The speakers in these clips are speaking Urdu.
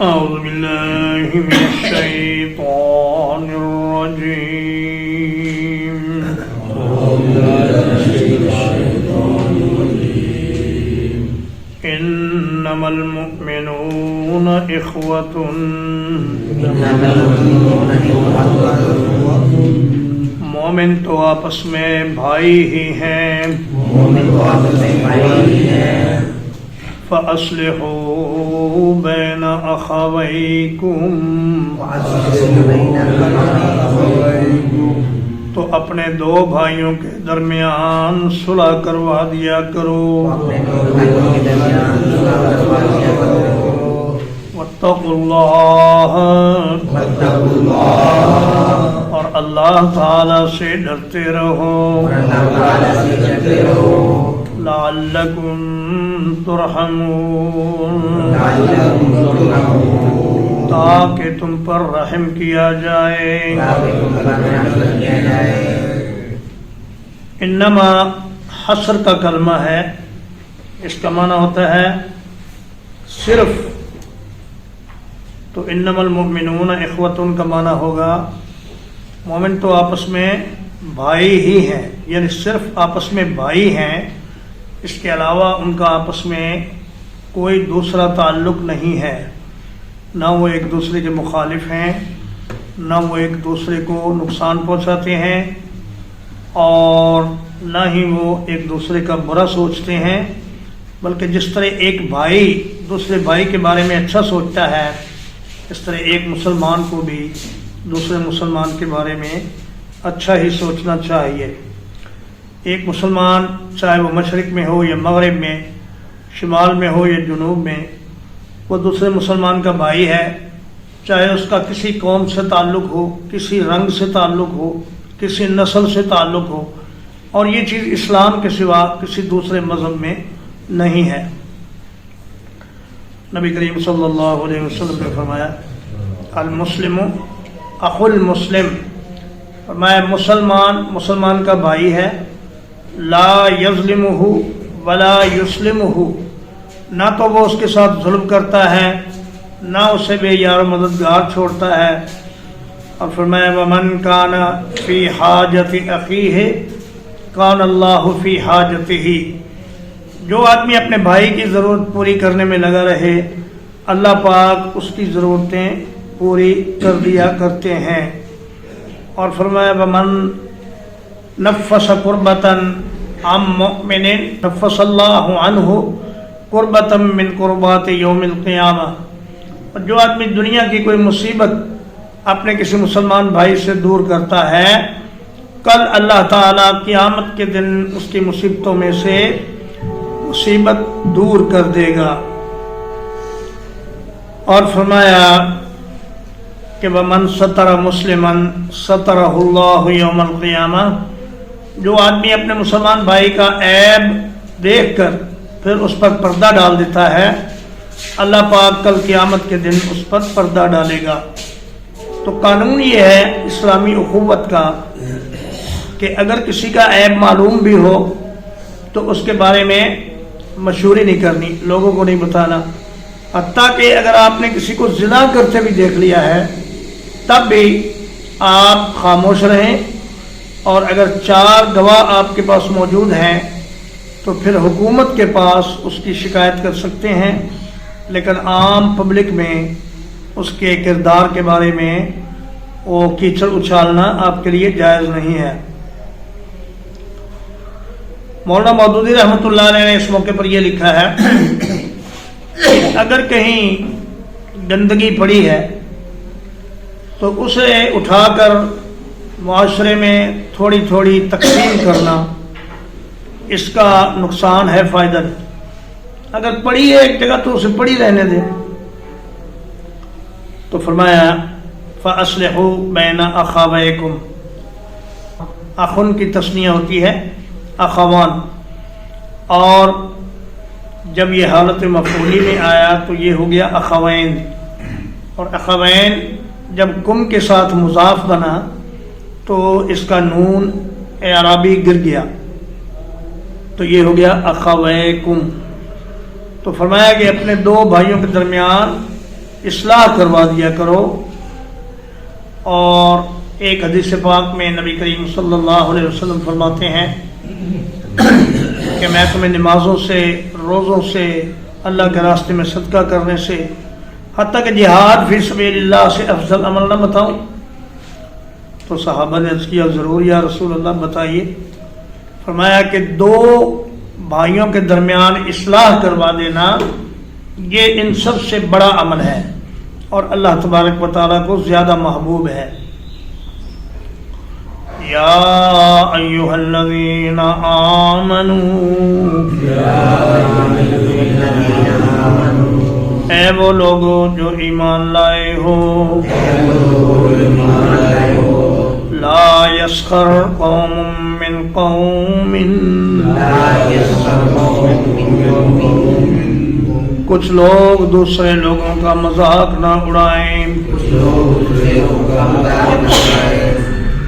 أعوذ بالله من الشيطان الرجيم إنما المؤمنون إخوة مومن تو آپس میں بھائی ہی ہیں فَأَصْلِحُوا بَيْنَ أَخَوَيْكُمْ تو اپنے دو بھائیوں کے درمیان صلح کروا دیا کرو وَاتَّقُوا اللَّهَ اور اللہ تعالیٰ سے ڈرتے رہو لعلکم ترحمون تاکہ تم پر رحم کیا جائے انما حصر کا کلمہ ہے، اس کا معنی ہوتا ہے صرف، تو انما المؤمنون اخوتن کا معنی ہوگا مومن تو آپس میں بھائی ہی ہیں، یعنی صرف آپس میں بھائی ہیں، اس کے علاوہ ان کا آپس میں کوئی دوسرا تعلق نہیں ہے، نہ وہ ایک دوسرے کے مخالف ہیں، نہ وہ ایک دوسرے کو نقصان پہنچاتے ہیں، اور نہ ہی وہ ایک دوسرے کا برا سوچتے ہیں، بلکہ جس طرح ایک بھائی دوسرے بھائی کے بارے میں اچھا سوچتا ہے، اس طرح ایک مسلمان کو بھی دوسرے مسلمان کے بارے میں اچھا ہی سوچنا چاہیے۔ ایک مسلمان چاہے وہ مشرق میں ہو یا مغرب میں، شمال میں ہو یا جنوب میں، وہ دوسرے مسلمان کا بھائی ہے، چاہے اس کا کسی قوم سے تعلق ہو، کسی رنگ سے تعلق ہو، کسی نسل سے تعلق ہو، اور یہ چیز اسلام کے سوا کسی دوسرے مذہب میں نہیں ہے۔ نبی کریم صلی اللہ علیہ وسلم نے فرمایا المسلم اخو المسلم، فرمایا مسلمان کا بھائی ہے، لا یظلمہ ولا یسلمہ، نہ تو وہ اس کے ساتھ ظلم کرتا ہے، نہ اسے بے یار و مددگار چھوڑتا ہے، اور فرمایا ومن کان فی حاجت اخیہ کان اللہ فی حاجتہ، جو آدمی اپنے بھائی کی ضرورت پوری کرنے میں لگا رہے، اللہ پاک اس کی ضرورتیں پوری کر دیا کرتے ہیں۔ اور فرمایا ومن نفس کربتا عن مؤمن نفس اللہ عنہ کربتا من کربات یوم القیامہ، اور جو آدمی دنیا کی کوئی مصیبت اپنے کسی مسلمان بھائی سے دور کرتا ہے، کل اللہ تعالیٰ قیامت کے دن اس کی مصیبتوں میں سے مصیبت دور کر دے گا۔ اور فرمایا کہ وَمَنْ سَتَرَ مُسْلِمًا سَتَرَهُ اللَّهُ يَوْمَ الْقِيَامَةِ، جو آدمی اپنے مسلمان بھائی کا عیب دیکھ کر پھر اس پر پردہ ڈال دیتا ہے، اللہ پاک کل قیامت کے دن اس پر پردہ ڈالے گا۔ تو قانون یہ ہے اسلامی اخوت کا کہ اگر کسی کا عیب معلوم بھی ہو تو اس کے بارے میں مشورے نہیں کرنی، لوگوں کو نہیں بتانا، حتیٰ کہ اگر آپ نے کسی کو زنا کرتے بھی دیکھ لیا ہے تب بھی آپ خاموش رہیں، اور اگر 4 گواہ آپ کے پاس موجود ہیں تو پھر حکومت کے پاس اس کی شکایت کر سکتے ہیں، لیکن عام پبلک میں اس کے کردار کے بارے میں وہ کیچڑ اچھالنا آپ کے لیے جائز نہیں ہے۔ مولانا مودودی رحمۃ اللہ علیہ نے اس موقع پر یہ لکھا ہے اگر کہیں گندگی پڑی ہے تو اسے اٹھا کر معاشرے میں تھوڑی تھوڑی تقسیم کرنا، اس کا نقصان ہے، فائدہ نہیں۔ اگر پڑی ہے ایک جگہ تو اسے پڑی رہنے دے۔ تو فرمایا فَأَصْلِحُوا بَيْنَ أَخَوَيْكُمْ، اخن کی تثنیہ ہوتی ہے اخوان، اور جب یہ حالت مفعولی میں آیا تو یہ ہو گیا اخوین، اور اخوین جب کم کے ساتھ مضاف بنا تو اس کا نون اعرابی گر گیا، تو یہ ہو گیا اخویکم۔ تو فرمایا کہ اپنے دو بھائیوں کے درمیان اصلاح کروا دیا کرو. اور ایک حدیث پاک میں نبی کریم صلی اللہ علیہ وسلم فرماتے ہیں کہ میں تمہیں نمازوں سے، روزوں سے، اللہ کے راستے میں صدقہ کرنے سے، حتیٰ کہ جہاد فی سبیل اللہ سے افضل عمل نہ بتاؤں. تو صحابہ نے عرض کیا ضرور یا رسول اللہ بتائیے. فرمایا کہ دو بھائیوں کے درمیان اصلاح کروا دینا یہ ان سب سے بڑا عمل ہے اور اللہ تبارک و تعالیٰ کو زیادہ محبوب ہے. یا ایھا الذین آمنوا، اے وہ لوگو جو ایمان لائے ہو، لا یسخر قوم من قوم، کچھ لوگ دوسرے لوگوں کا مذاق نہ اڑائیں.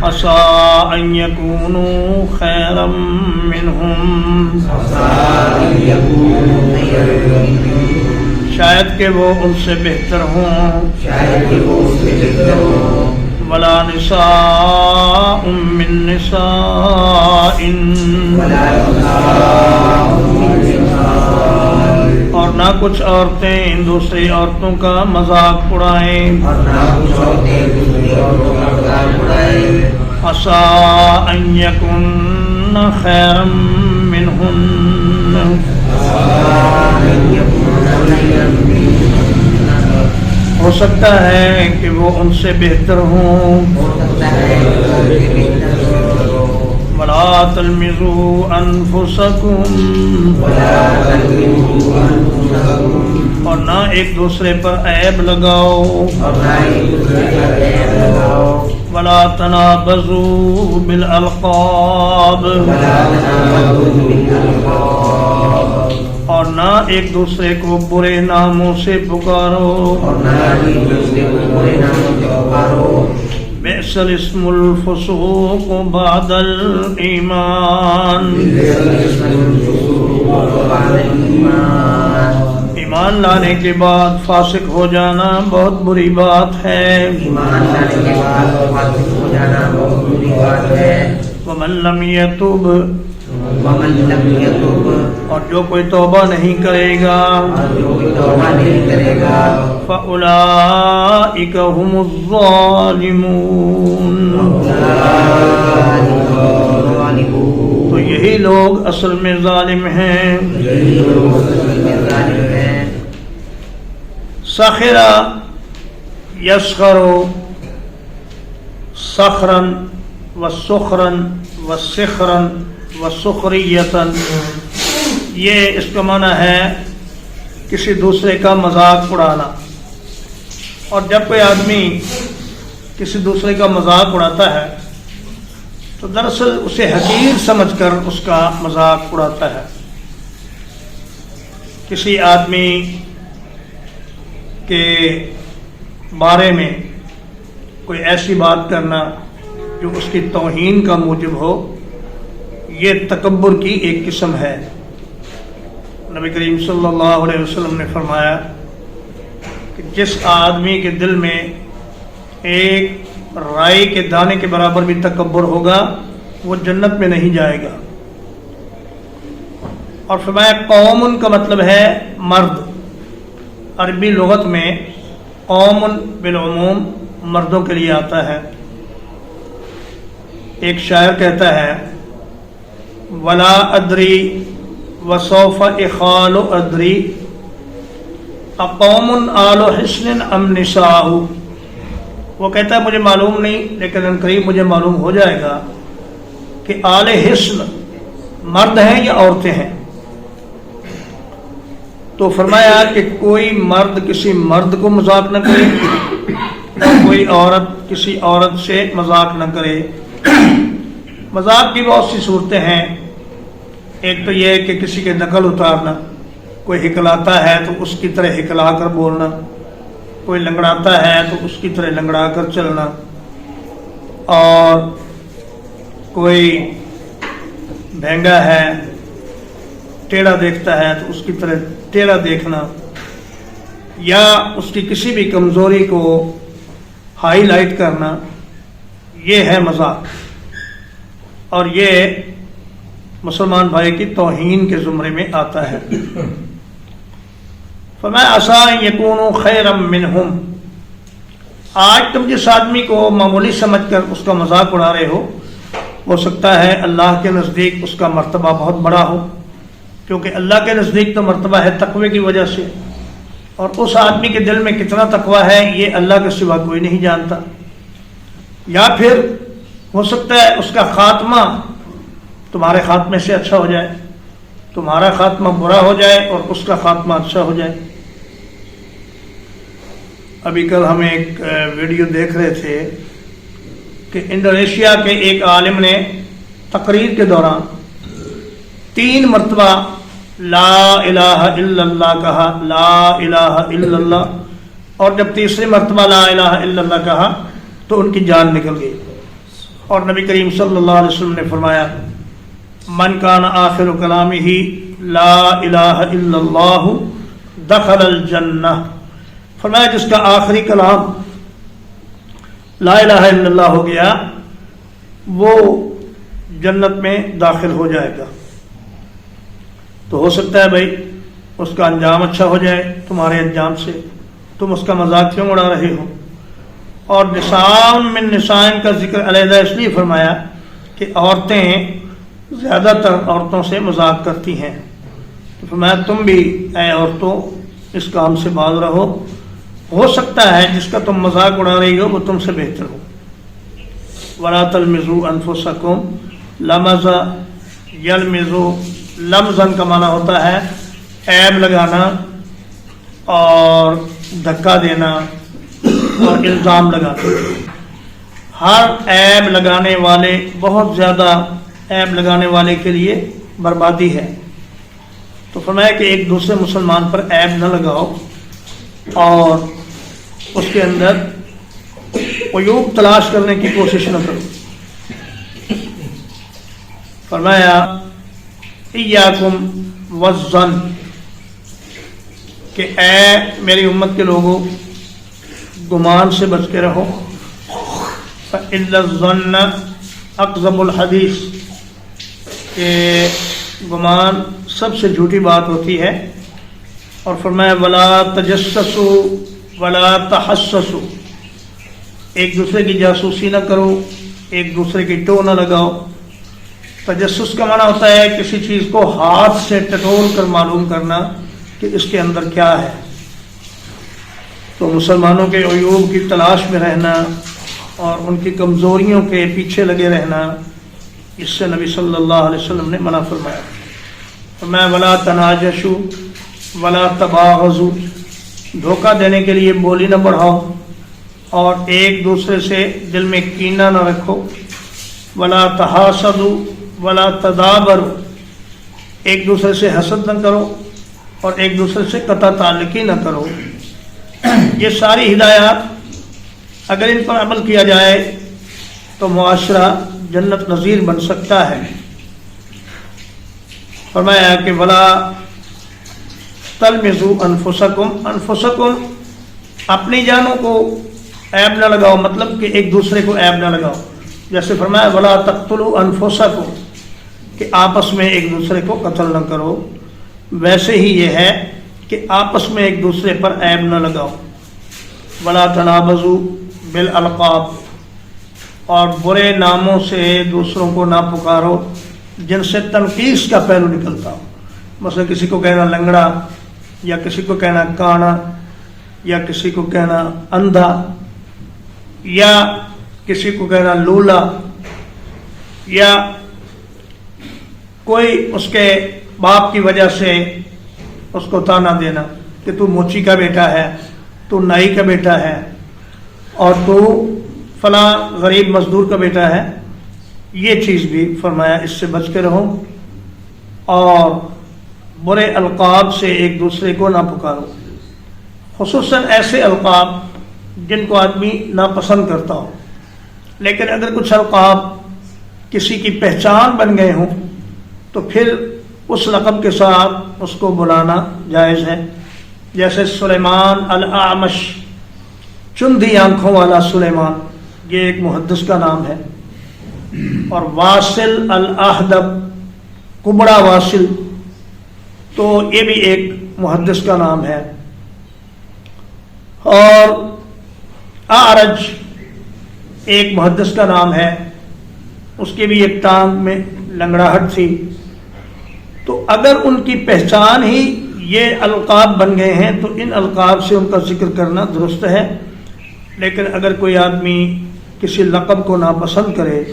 عسیٰ ان یکونوا خیرا منہم، شاید کہ وہ ان سے بہتر ہوں. ولا نساء من نساء، اور نہ کچھ عورتیں دوسری عورتوں کا مذاق اڑائیں. عسیٰ ان یکن خیرا منہن، ہو سکتا ہے کہ وہ ان سے بہتر ہوں. ولا تلمزوا انفسکم، اور نہ ایک دوسرے پر عیب لگاؤ. ولا تنابزوا بالالقاب، اور نہ ایک دوسرے کو برے ناموں سے پکارو. بئس الاسم الفسوق بعد الایمان، ایمان لانے کے بعد فاسق ہو جانا بہت بری بات ہے. ومن لم یتب، اور جو کوئی توبہ نہیں کرے گا، فَأُولَٰئِكَ هُمُ الظَّالِمُونَ، تو یہی لوگ اصل میں ظالم ہیں. سخر یسخر سخرا وسخرا وسخرا وسخریتا، یہ اس کا معنی ہے کسی دوسرے کا مذاق اڑانا. اور جب کوئی آدمی کسی دوسرے کا مذاق اڑاتا ہے تو دراصل اسے حقیر سمجھ کر اس کا مذاق اڑاتا ہے. کسی آدمی کے بارے میں کوئی ایسی بات کرنا جو اس کی توہین کا موجب ہو، یہ تکبر کی ایک قسم ہے. نبی کریم صلی اللہ علیہ وسلم نے فرمایا کہ جس آدمی کے دل میں ایک رائی کے دانے کے برابر بھی تکبر ہوگا وہ جنت میں نہیں جائے گا. اور فرمایا قوم کا مطلب ہے مرد. عربی لغت میں قوم بالعموم مردوں کے لیے آتا ہے. ایک شاعر کہتا ہے ولا ادری وسوف اخال ادری اقوم آل حسن ام نساء، وہ کہتا ہے مجھے معلوم نہیں لیکن ان قریب مجھے معلوم ہو جائے گا کہ آل حسن مرد ہیں یا عورتیں ہیں. تو فرمایا کہ کوئی مرد کسی مرد کو مذاق نہ کرے اور کوئی عورت کسی عورت سے مذاق نہ کرے. مذاق کی بہت سی صورتیں ہیں. ایک تو یہ کہ کسی کے نقل اتارنا، کوئی ہکلاتا ہے تو اس کی طرح ہکلا کر بولنا، کوئی لنگڑاتا ہے تو اس کی طرح لنگڑا کر چلنا، اور کوئی بھینگا ہے ٹیڑھا دیکھتا ہے تو اس کی طرح ٹیڑھا دیکھنا. یا اس کی کسی بھی کمزوری کو ہائی لائٹ کرنا، یہ ہے مذاق، اور یہ مسلمان بھائی کی توہین کے زمرے میں آتا ہے۔ فرمایا عسیٰ یکونوا خیرا منہم، آج تم جس آدمی کو معمولی سمجھ کر اس کا مذاق اڑا رہے ہو سکتا ہے اللہ کے نزدیک اس کا مرتبہ بہت بڑا ہو، کیونکہ اللہ کے نزدیک تو مرتبہ ہے تقوی کی وجہ سے، اور اس آدمی کے دل میں کتنا تقوی ہے یہ اللہ کے سوا کوئی نہیں جانتا۔ یا پھر ہو سکتا ہے اس کا خاتمہ تمہارے خاتمے سے اچھا ہو جائے، تمہارا خاتمہ برا ہو جائے اور اس کا خاتمہ اچھا ہو جائے۔ ابھی کل ہم ایک ویڈیو دیکھ رہے تھے کہ انڈونیشیا کے ایک عالم نے تقریر کے دوران 3 مرتبہ لا الہ الا اللہ کہا، لا الہ الا اللہ، اور جب تیسری مرتبہ لا الہ الا اللہ کہا تو ان کی جان نکل گئی، اور نبی کریم صلی اللہ علیہ وسلم نے فرمایا من کان آخر کلامہ لا الہ الا اللہ دخل الجنہ، فرمایا جس کا آخری کلام لا الہ الا اللہ ہو گیا وہ جنت میں داخل ہو جائے گا۔ تو ہو سکتا ہے بھائی اس کا انجام اچھا ہو جائے تمہارے انجام سے، تم اس کا مذاق کیوں اڑا رہے ہو؟ اور نساء من نساء کا ذکر علیحدہ اس لیے فرمایا کہ عورتیں زیادہ تر عورتوں سے مذاق کرتی ہیں، تو فرمایا تم بھی اے عورتوں اس کام سے باز رہو، ہو سکتا ہے جس کا تم مذاق اڑا رہی ہو وہ تم سے بہتر ہو۔ وَلَا تَلْمِزُوا أَنفُسَكُمْ لَمَزَ يَلْمِزُ، لمزن کا معنی ہوتا ہے عیب لگانا اور دھکا دینا اور الزام لگانا۔ ہر عیب لگانے والے، بہت زیادہ عیب لگانے والے کے لیے بربادی ہے۔ تو فرمایا کہ ایک دوسرے مسلمان پر عیب نہ لگاؤ اور اس کے اندر عیوب تلاش کرنے کی کوشش نہ کرو۔ فرمایا ایاکم والظن، کہ اے میری امت کے لوگوں گمان سے بچ کے رہو، فإن الظن اکذب الحدیث، کہ گمان سب سے جھوٹی بات ہوتی ہے۔ اور فرمایا ولا تجسسوا ولا تحسسوا، ایک دوسرے کی جاسوسی نہ کرو، ایک دوسرے کی ٹو نہ لگاؤ۔ تجسس کا معنی ہوتا ہے کسی چیز کو ہاتھ سے ٹٹول کر معلوم کرنا کہ اس کے اندر کیا ہے۔ تو مسلمانوں کے عیوب کی تلاش میں رہنا اور ان کی کمزوریوں کے پیچھے لگے رہنا، اس سے نبی صلی اللہ علیہ وسلم نے منع فرمایا۔ فرمایا ولا تناجشوا ولا تباغضوا، دھوکہ دینے کے لیے بولی نہ بڑھاؤ اور ایک دوسرے سے دل میں کینہ نہ رکھو۔ ولا تحاسدوا ولا تدابروا، ایک دوسرے سے حسد نہ کرو اور ایک دوسرے سے قطع تعلقی نہ کرو۔ یہ ساری ہدایات اگر ان پر عمل کیا جائے تو معاشرہ جنت نظیر بن سکتا ہے۔ فرمایا کہ ولا تلمزوا انفسکم، انفسکم اپنی جانوں کو عیب نہ لگاؤ، مطلب کہ ایک دوسرے کو عیب نہ لگاؤ۔ جیسے فرمایا ولا تقتلوا انفسکم، کہ آپس میں ایک دوسرے کو قتل نہ کرو، ویسے ہی یہ ہے کہ آپس میں ایک دوسرے پر عیب نہ لگاؤ۔ ولا تنابزوا بالالقاب، اور برے ناموں سے دوسروں کو نہ پکارو جن سے تنقیص کا پہلو نکلتا ہو، مثلا کسی کو کہنا لنگڑا، یا کسی کو کہنا کانا، یا کسی کو کہنا اندھا، یا کسی کو کہنا لولا، یا کوئی اس کے باپ کی وجہ سے اس کو تانا دینا کہ تو موچی کا بیٹا ہے، تو نائی کا بیٹا ہے، اور تو فلاں غریب مزدور کا بیٹا ہے۔ یہ چیز بھی فرمایا اس سے بچ کے رہو، اور برے القاب سے ایک دوسرے کو نہ پکارو، خصوصاً ایسے القاب جن کو آدمی ناپسند کرتا ہو۔ لیکن اگر کچھ القاب کسی کی پہچان بن گئے ہوں تو پھر اس لقب کے ساتھ اس کو بلانا جائز ہے۔ جیسے سلیمان الاعمش، چندی آنکھوں والا سلیمان، یہ ایک محدث کا نام ہے. اور واصل الاحدب، کبڑا واصل، تو یہ بھی ایک محدث کا نام ہے. اور اعرج ایک محدث کا نام ہے، اس کی بھی ایک ٹانگ میں لنگڑاہٹ تھی. تو اگر ان کی پہچان ہی یہ القاب بن گئے ہیں تو ان القاب سے ان کا ذکر کرنا درست ہے. لیکن اگر کوئی آدمی کسی لقب کو ناپسند کرے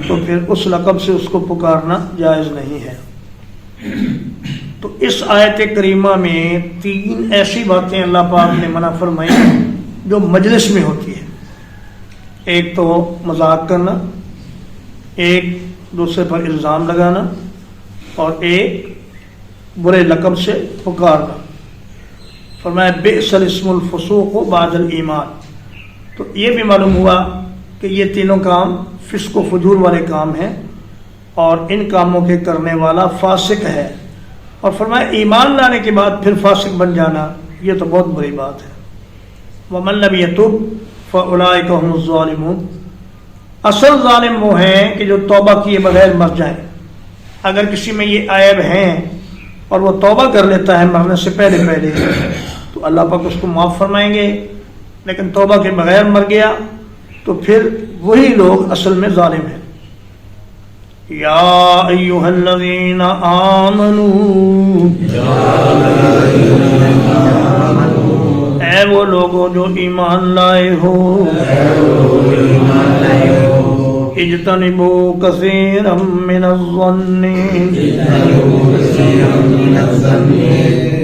تو پھر اس لقب سے اس کو پکارنا جائز نہیں ہے. تو اس آیت کریمہ میں 3 ایسی باتیں اللہ پاک نے منع فرمائی جو مجلس میں ہوتی ہے. ایک تو مذاق کرنا، ایک دوسرے پر الزام لگانا، اور ایک برے لقب سے پکارنا. فرمایا بئس الاسم الفسوق بعد الایمان. تو یہ بھی معلوم ہوا کہ یہ تینوں کام فسق و فجور والے کام ہیں اور ان کاموں کے کرنے والا فاسق ہے. اور فرمایا ایمان لانے کے بعد پھر فاسق بن جانا یہ تو بہت بڑی بات ہے. وَمَن لَّمْ يَتُبْ فَأُولَٰئِكَ هُمُ الظَّالِمُونَ. اصل ظالم وہ ہیں کہ جو توبہ کیے بغیر مر جائیں. اگر کسی میں یہ عیب ہیں اور وہ توبہ کر لیتا ہے مرنے سے پہلے تو اللہ پاک اس کو معاف فرمائیں گے. لیکن توبہ کے بغیر مر گیا تو پھر وہی لوگ اصل میں ظالم ہیں. یا ایھا الذین آمنوا، اے وہ لوگوں جو ایمان لائے ہو، اجتنبوا کثیرا من الظن،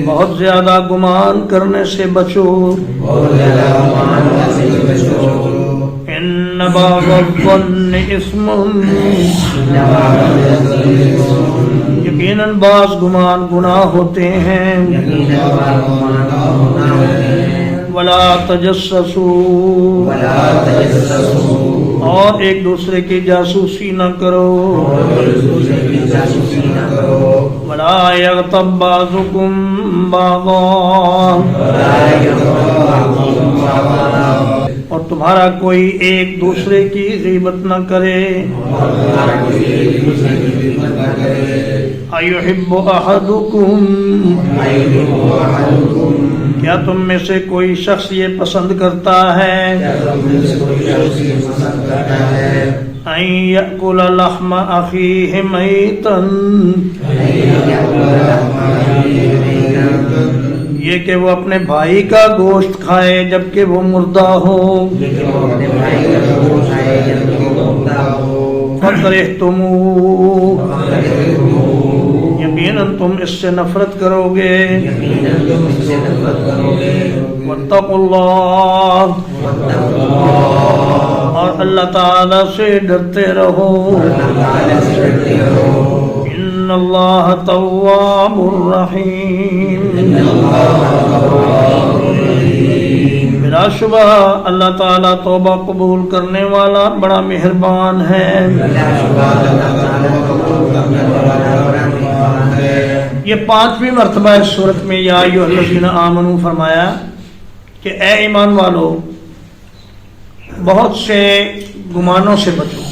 بہت زیادہ گمان کرنے سے بچو. ان بعض الظن اثم، یقیناً بعض گمان گناہ ہوتے ہیں. ولا تجسسوا، اور ایک دوسرے کی جاسوسی نہ کرو. ولا یغتب بعضکم بعضا، اور تمہارا کوئی ایک دوسرے کی غیبت نہ کرے. ایحب احدکم، کیا تم میں سے کوئی شخص یہ پسند کرتا ہے ان یأکل لحم اخیہ میتا، یہ کہ وہ اپنے بھائی کا گوشت کھائے جبکہ وہ مردہ ہو. فَكَرِهْتُمُوهُ، یقیناً تم اس سے نفرت کرو گے. وَاتَّقُوا اللَّهَ، اور اللہ تعالی سے ڈرتے رہو. ان اللہ تواب الرحیم، بلا شبہ اللہ تعالیٰ توبہ قبول کرنے والا بڑا مہربان ہے. یہ 5ویں مرتبہ اس صورت میں یا ایھا الذین آمنوا فرمایا کہ اے ایمان والو بہت سے گمانوں سے بچو.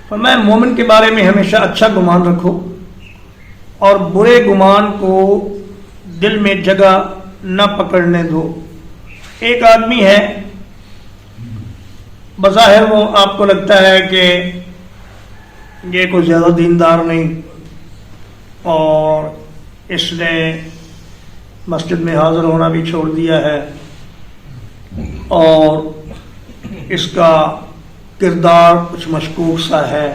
فرمایا مومن کے بارے میں ہمیشہ اچھا گمان رکھو اور برے گمان کو دل میں جگہ نہ پکڑنے دو. ایک آدمی ہے، بظاہر وہ آپ کو لگتا ہے کہ یہ کوئی زیادہ دیندار نہیں اور اس نے مسجد میں حاضر ہونا بھی چھوڑ دیا ہے اور اس کا کردار کچھ مشکوک سا ہے،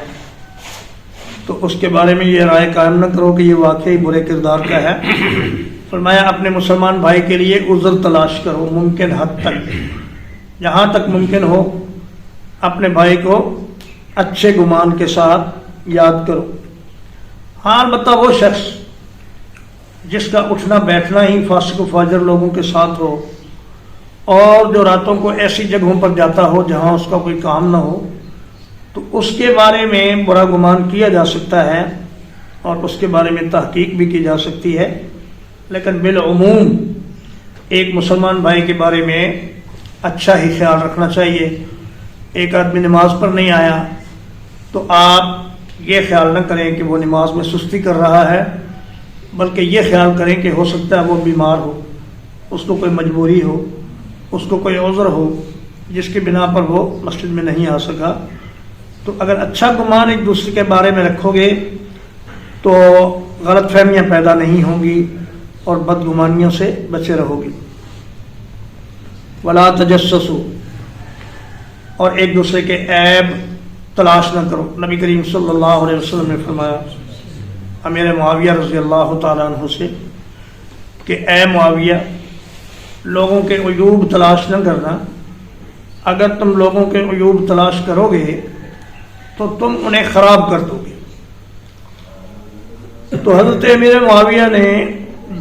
تو اس کے بارے میں یہ رائے قائم نہ کرو کہ یہ واقعی برے کردار کا ہے. فرمایا اپنے مسلمان بھائی کے لیے عذر تلاش کرو ممکن حد تک، جہاں تک ممکن ہو اپنے بھائی کو اچھے گمان کے ساتھ یاد کرو. ہاں البتہ وہ شخص جس کا اٹھنا بیٹھنا ہی فاسق و فاجر لوگوں کے ساتھ ہو اور جو راتوں کو ایسی جگہوں پر جاتا ہو جہاں اس کا کوئی کام نہ ہو، تو اس کے بارے میں برا گمان کیا جا سکتا ہے اور اس کے بارے میں تحقیق بھی کی جا سکتی ہے. لیکن بالعموم ایک مسلمان بھائی کے بارے میں اچھا ہی خیال رکھنا چاہیے. ایک آدمی نماز پر نہیں آیا تو آپ یہ خیال نہ کریں کہ وہ نماز میں سستی کر رہا ہے، بلکہ یہ خیال کریں کہ ہو سکتا ہے وہ بیمار ہو، اس کو کوئی مجبوری ہو، اس کو کوئی عذر ہو جس کی بنا پر وہ مسجد میں نہیں آ سکا. تو اگر اچھا گمان ایک دوسرے کے بارے میں رکھو گے تو غلط فہمیاں پیدا نہیں ہوں گی اور بدگمانیوں سے بچے رہو گی. ولا تجسسوا، اور ایک دوسرے کے عیب تلاش نہ کرو. نبی کریم صلی اللہ علیہ وسلم نے فرمایا امیر معاویہ رضی اللہ تعالیٰ عنہ سے کہ اے معاویہ، لوگوں کے عیوب تلاش نہ کرنا. اگر تم لوگوں کے عیوب تلاش کرو گے تو تم انہیں خراب کر دو گے. تو حضرت امیر معاویہ نے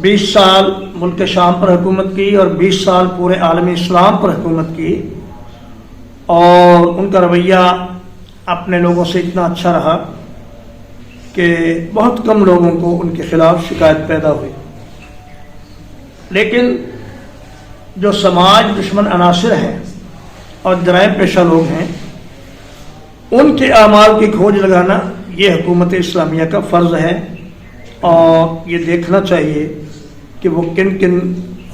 20 سال ملک شام پر حکومت کی اور 20 سال پورے عالم اسلام پر حکومت کی، اور ان کا رویہ اپنے لوگوں سے اتنا اچھا رہا کہ بہت کم لوگوں کو ان کے خلاف شکایت پیدا ہوئی. لیکن جو سماج دشمن عناصر ہیں اور جرائم پیشہ لوگ ہیں، ان کے اعمال کی کھوج لگانا یہ حکومت اسلامیہ کا فرض ہے، اور یہ دیکھنا چاہیے کہ وہ کن کن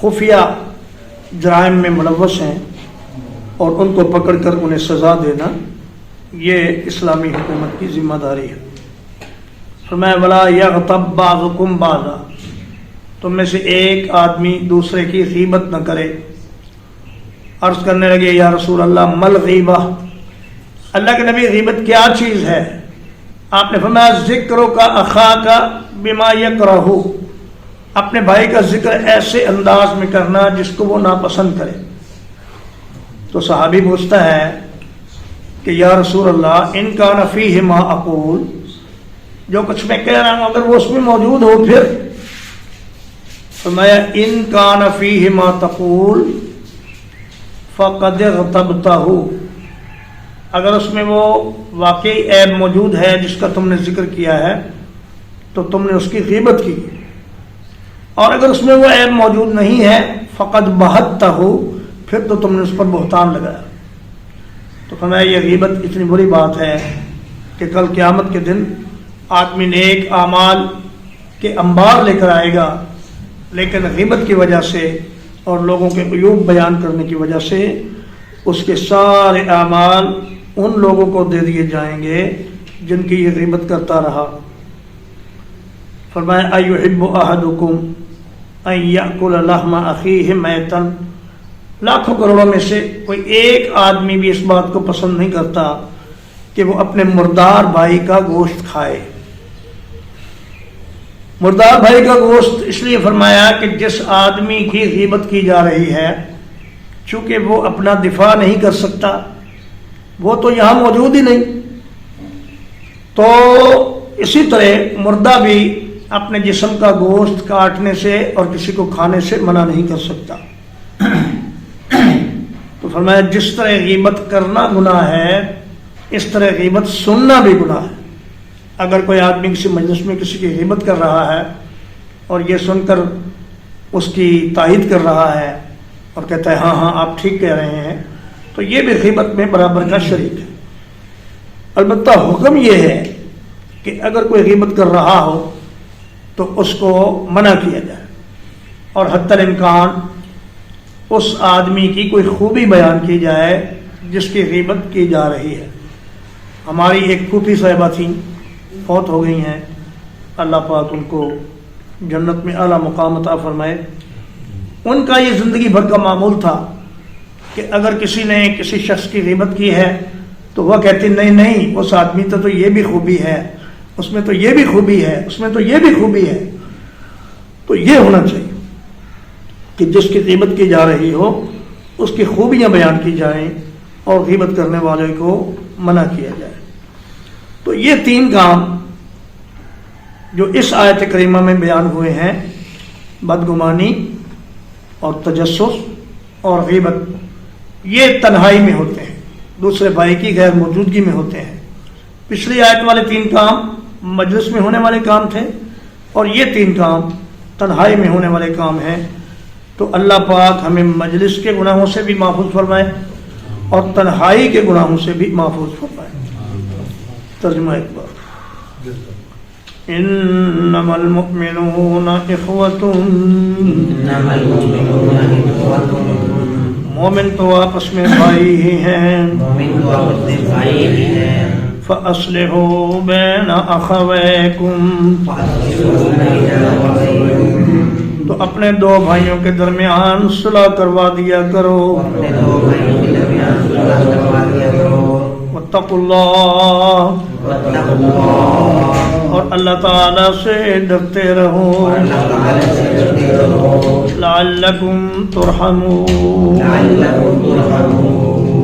خفیہ جرائم میں ملوث ہیں اور ان کو پکڑ کر انہیں سزا دینا یہ اسلامی حکومت کی ذمہ داری ہے. فرمایا ولا یغتب بعضکم بعضا، تم میں سے ایک آدمی دوسرے کی غیبت نہ کرے. عرض کرنے لگے یا رسول اللہ مل غیبہ، اللہ کے نبی غیبت کیا چیز ہے؟ آپ نے فرمایا ذکرو کا اخا کا بما یکرہ، اپنے بھائی کا ذکر ایسے انداز میں کرنا جس کو وہ ناپسند کرے. تو صحابی پوچھتا ہے کہ یا رسول اللہ ان کان فیہ ما اقول، جو کچھ میں کہہ رہا ہوں اگر وہ اس میں موجود ہو پھر؟ فرمایا ان کان فیہ ما تقول فقد اغتبتہ، اگر اس میں وہ واقعی عیب موجود ہے جس کا تم نے ذکر کیا ہے تو تم نے اس کی غیبت کی، اور اگر اس میں وہ عیب موجود نہیں ہے فقد بہتہ، پھر تو تم نے اس پر بہتان لگایا. تو فرمایا یہ غیبت اتنی بری بات ہے کہ کل قیامت کے دن آدمی نیک اعمال کے انبار لے کر آئے گا، لیکن غیبت کی وجہ سے اور لوگوں کے عیوب بیان کرنے کی وجہ سے اس کے سارے اعمال ان لوگوں کو دے دیے جائیں گے جن کی یہ غیبت کرتا رہا. فرمایا ایحب احدکم ان یاکل لحم اخیہ میتا، لاکھوں کروڑوں میں سے کوئی ایک آدمی بھی اس بات کو پسند نہیں کرتا کہ وہ اپنے مردار بھائی کا گوشت کھائے. مردار بھائی کا گوشت اس لیے فرمایا کہ جس آدمی کی غیبت کی جا رہی ہے چونکہ وہ اپنا دفاع نہیں کر سکتا، وہ تو یہاں موجود ہی نہیں، تو اسی طرح مردہ بھی اپنے جسم کا گوشت کاٹنے سے اور کسی کو کھانے سے منع نہیں کر سکتا. تو فرمایا جس طرح غیبت کرنا گناہ ہے اس طرح غیبت سننا بھی گناہ ہے. اگر کوئی آدمی کسی مجلس میں کسی کی غیبت کر رہا ہے اور یہ سن کر اس کی تائید کر رہا ہے اور کہتا ہے ہاں ہاں آپ ٹھیک کہہ رہے ہیں، تو یہ بھی غیبت میں برابر کا شریک ہے. البتہ حکم یہ ہے کہ اگر کوئی غیبت کر رہا ہو تو اس کو منع کیا جائے، اور حتی الامکان اس آدمی کی کوئی خوبی بیان کی جائے جس کی غیبت کی جا رہی ہے. ہماری ایک پھوپھی صاحبہ تھیں، فوت ہو گئی ہیں، اللہ پاک ان کو جنت میں اعلیٰ مقام عطا فرمائے. ان کا یہ زندگی بھر کا معمول تھا کہ اگر کسی نے کسی شخص کی غیبت کی ہے تو وہ کہتی نہیں نہیں اس آدمی تو یہ بھی خوبی ہے، اس میں تو یہ بھی خوبی ہے، اس میں تو یہ بھی خوبی ہے. تو یہ ہونا چاہیے کہ جس کی غیبت کی جا رہی ہو اس کی خوبیاں بیان کی جائیں اور غیبت کرنے والے کو منع کیا جائے. تو یہ 3 کام جو اس آیت کریمہ میں بیان ہوئے ہیں، بدگمانی اور تجسس اور غیبت، یہ تنہائی میں ہوتے ہیں، دوسرے بھائی کی غیر موجودگی میں ہوتے ہیں. پچھلی آیت والے 3 کام مجلس میں ہونے والے کام تھے، اور یہ 3 کام تنہائی میں ہونے والے کام ہیں، تو اللہ پاک ہمیں مجلس کے گناہوں سے بھی محفوظ فرمائے اور تنہائی کے گناہوں سے بھی محفوظ فرمائے۔ ترجمہ ایک بار، انما المؤمنون اخوۃ، مومن تو آپس میں بھائی ہی ہیں، فَأَصْلِحُوا بَيْنَ أَخَوَيْكُمْ، تو اپنے دو بھائیوں کے درمیان صلح کروا دیا کرو، واتقوا اللہ، اور اللہ تعالیٰ سے ڈرتے رہو، لعلکم ترحمون،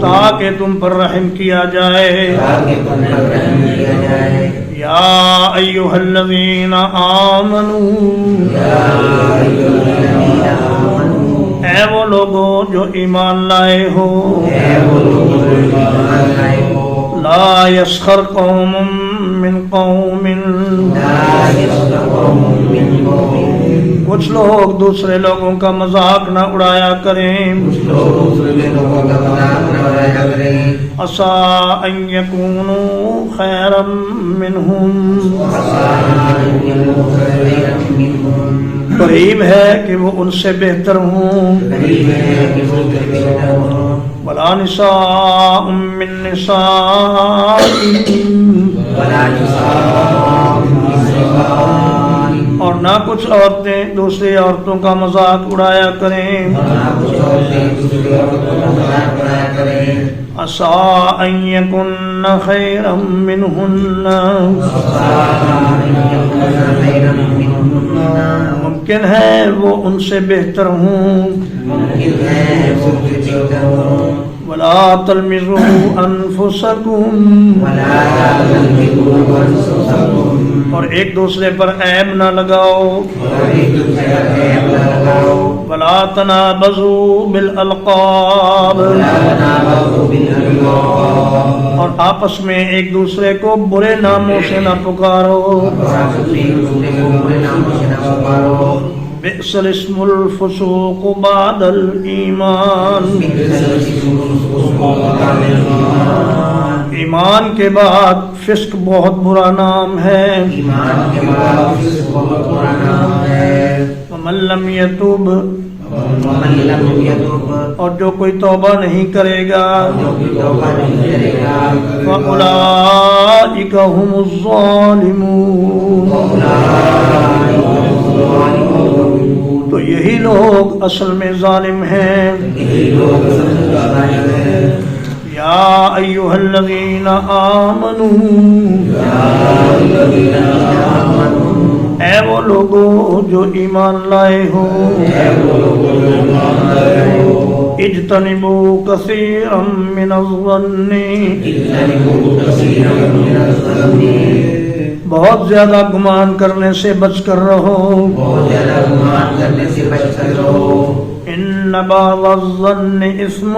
تاکہ تم پر رحم کیا جائے، یا ایھا الذین آمنوا، اے وہ لوگوں جو ایمان لائے ہو، لا یسخر قوم من قوم، کچھ لوگ دوسرے لوگوں کا مذاق نہ اڑایا کریں، عسیٰ ان یکونوا خیرا منہم، قریب ہے کہ وہ ان سے بہتر ہوں، ولا نساء من نساء، اور نہ کچھ عورتیں دوسری عورتوں کا مذاق اڑایا کریں، عسیٰ ان یکن خیرا منہن، ممکن ہے وہ ان سے بہتر ہوں، ولا تلمزوا انفسکم، اور ایک دوسرے پر عیب نہ لگاؤ، ولا تنابزوا بالالقاب، اور آپس میں ایک دوسرے کو برے ناموں سے نہ پکارو، بئس الاسم الفسوق بعد الایمان، ایمان کے بعد فسق بہت برا نام ہے، ومن لم یتوب، اور جو کوئی توبہ نہیں کرے گا، فَأُولَٰئِكَ هُمُ الظَّالِمُونَ، تو یہی لوگ اصل میں ظالم ہیں۔ یا ایھا الذین آمنوا، اے وہ لوگوں جو ایمان لائے ہو، اجتنبوا کثیرا من الظن، بہت زیادہ گمان کرنے سے بچ کر رہو، ان بعض الظن اثم،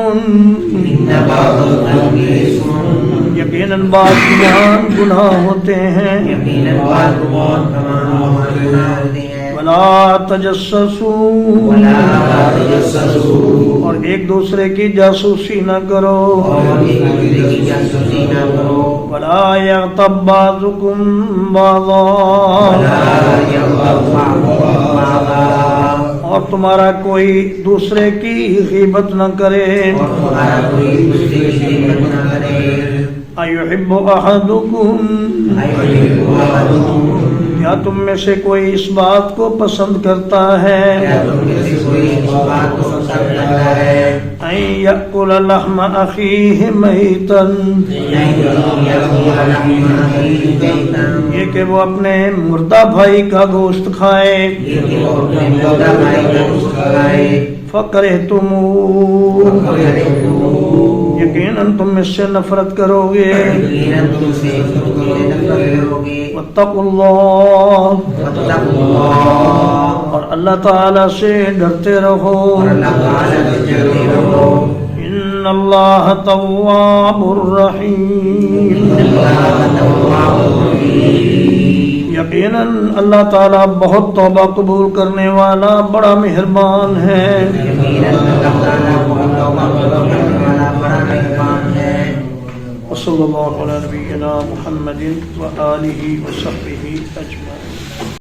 یقیناً بعض گمان گناہ ہوتے ہیں، ولا تجسسوا، اور ایک دوسرے کی جاسوسی نہ کرو، ولا یغتب بعضکم بعضا، اور تمہارا کوئی دوسرے کی غیبت نہ کرے، ایحب احدکم، یا تم میں سے کوئی اس بات کو پسند کرتا ہے، ان یأکل لحم اخیہ میتا، یہ کہ وہ اپنے مردہ بھائی کا گوشت کھائے، فَكَرِهْتُمُوهُ، یقیناً تم اس سے نفرت کرو گے، واتقوا اللہ، اور اللہ تعالیٰ سے ڈرتے رہو، ان اللہ تواب الرحیم، یقیناً اللہ تعالیٰ بہت توبہ قبول کرنے والا بڑا مہربان ہے. وصلی اللہ علی نبینا محمد وآلہ وصحبہ اجمعین.